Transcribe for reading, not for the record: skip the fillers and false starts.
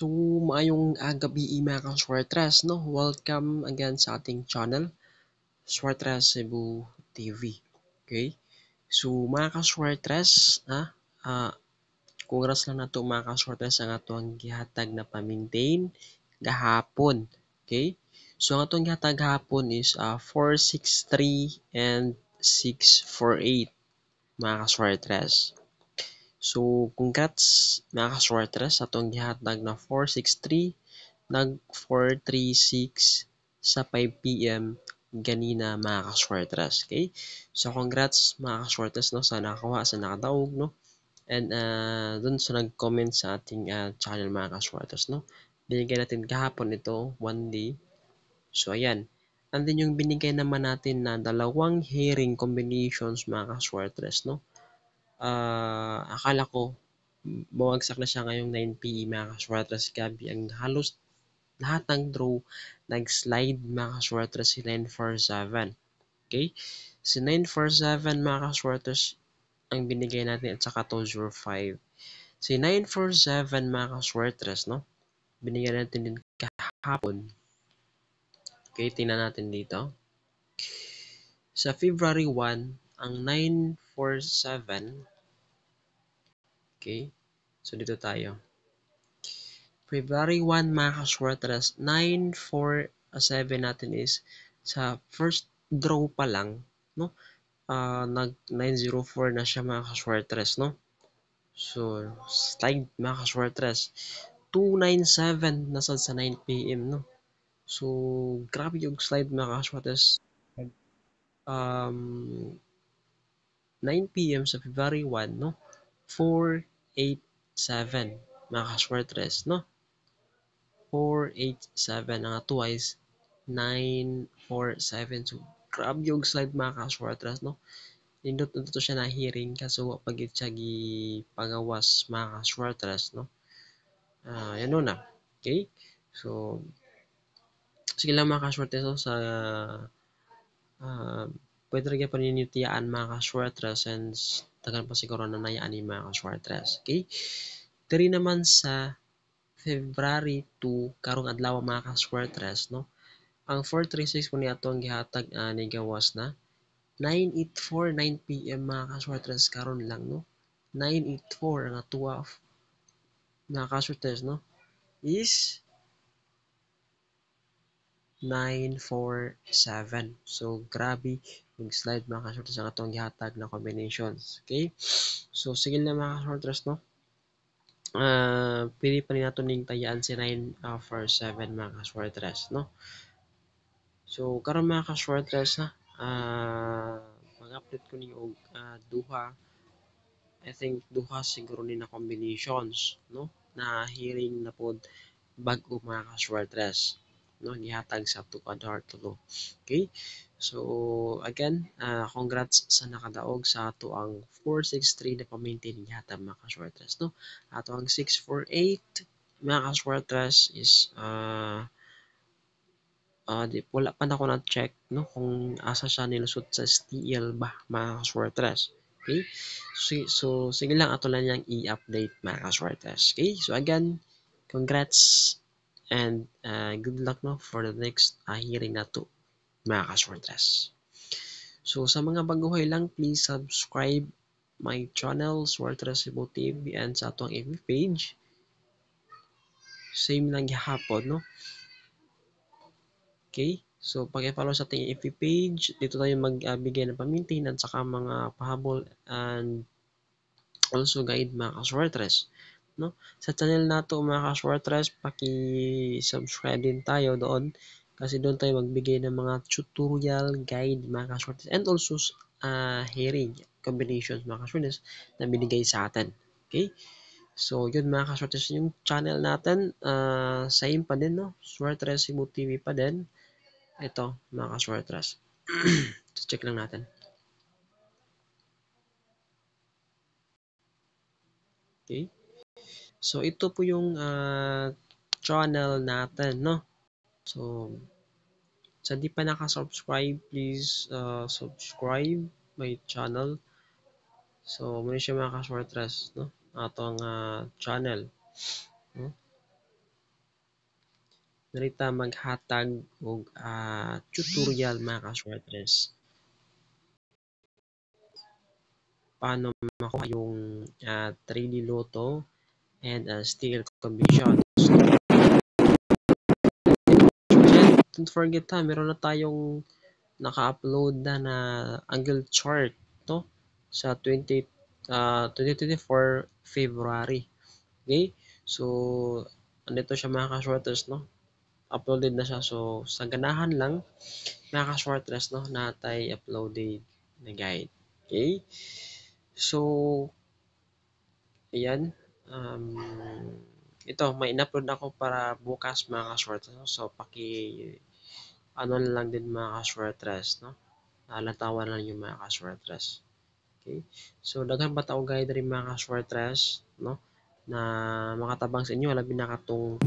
So, maayong gabi mga ka-Swartras, no? Welcome again sa ating channel, Swartras Cebu TV. Okay? So, mga ka-Swartras, congrats lang na to mga ka-Swartras ang atong gihatag na pa-maintain gahapon. Okay? So, ang atong gihatag gahapon is 463 and 648 mga ka-Swartras. So, congrats mga ka-Swartras sa atong gihatag na 463 nag-436 sa 5 PM ganina mga ka-Swartras. Okay? So, congrats mga ka-Swartras no, sa nakakuha, sa nakadaog, no? And dun sa nag-comment sa ating channel mga ka-Swartras, no? Binigay natin kahapon ito, one day. So, ayan. And then yung binigay naman natin na dalawang herring combinations mga ka-Swartras, no? Akala ko bumagsak na siya ngayong 9 PM mga ka-Swartras gabi. Ang halos lahat ng draw nag-slide mga ka-Swartras si 947. Okay? Si 947 mga ka-Swartras ang binigay natin at saka 205. Si 947 mga ka-Swartras, no? Binigyan natin din kahapon. Okay, tingnan natin dito. Sa February 1, ang 947. Okay? So dito tayo. February 1 mga ka-Swartras, 947 natin is sa first draw pa lang, no? Nag 904 na siya mga ka-Swartras, no? So, slide mga ka-Swartras. 297 nasa sa 9 PM, no? So, grabe yung slide mga ka-Swartras. 9 PM sa February 1, no? 487 mga ka-Swartras, no? 487 ang twice 947. So, grabe yung slide mga ka-Swartras, no? Nindot na to siya na hearing kaso pagit siya pagawas mga ka-Swartras, no? Yan na. Okay? So, sige lang mga ka-Swartras, no? Sa pwede rin pa ninyo tiyaan mga ka-Swartras since tagan pa siguro na nayaan ni mga ka-Swartras. Okay? Diri naman sa February 2, karong adlaw mga ka-Swartras, no? Ang 436 po ni atong gihatag ni gawas na 984 9 PM mga ka-Swartras karon lang, no? 984 ang atuwa mga ka-Swartras, no? Is 947. So, grabe yung slide mga ka-Swartras ang atong gihatag na combinations. Okay? So, sige na mga ka-Swartras, no? Pili pa rin natin ning tayaan si 947 mga ka-Swartras, no? So, karon mga ka-Swartras, ha? Mag-update ko niyo og duha. I think duha siguro ni na combinations, no? Na hearing na pod bag-o mga ka-Swartras, no? Gihatag sa Tukadar tulo. Okay? So, again, congrats sa nakadaog sa ato ang 463 na pa-maintain gihatag mga ka-Swartras, no? Ato ang 648 mga ka-Swartras is wala pa na ako na-check, no, kung asa siya nilusot sa STL ba mga ka-Swartras. Okay? So, sige lang ato lang yang i-update mga ka-Swartras. Okay? So again, congrats and good luck, no, for the next hearing na to mga ka-Swartras. So sa mga baguhay lang, please subscribe my channel, Swartras Cebu TV, and sa atong FB page. Same lang gihapon, no? Okay? So, pag-follow sa ating FB page, dito tayo magbigay ng pamintin at saka mga pahabol and also guide mga ka-Swartras, no? Sa channel nato mga ka-Swartras, paki-subscribe din tayo doon kasi doon tayo magbigay ng mga tutorial guide mga ka-Swartras and also hearing combinations mga ka-Swartras na binigay sa atin. Okay? So, yun mga ka-Swartras, yung channel natin, same pa din, no? Swartras Cebu TV pa din. Ito, mga ka-Swartras. Check lang natin. Okay? So, ito po yung channel natin, no? So, sa di pa naka-subscribe, please subscribe my channel. So, muna siya mga ka-Swartras, no? Atong channel. No? narita maghatag og tutorial mga ka-sweatres. Paano makuha yung 3D Lotto and sticker combinations. Don't forget meron na tayong naka-upload na angle chart, no? Sa 2024 February. Okay? So, andito siya mga ka-shorters, no? Uploaded na siya. So, sa ganahan lang, mga ka-shorters, no? Natay uploaded na guide. Okay? So, ayan. Ito, may in-upload ako para bukas mga ka-shorters. No? So, ano lang din mga ka-shorters, no? Latawan lang yung mga ka-shorters. Okay? So, daghan ba tao guide rin mga ka-shorters, no? Na makatabang sa inyo, labi na katong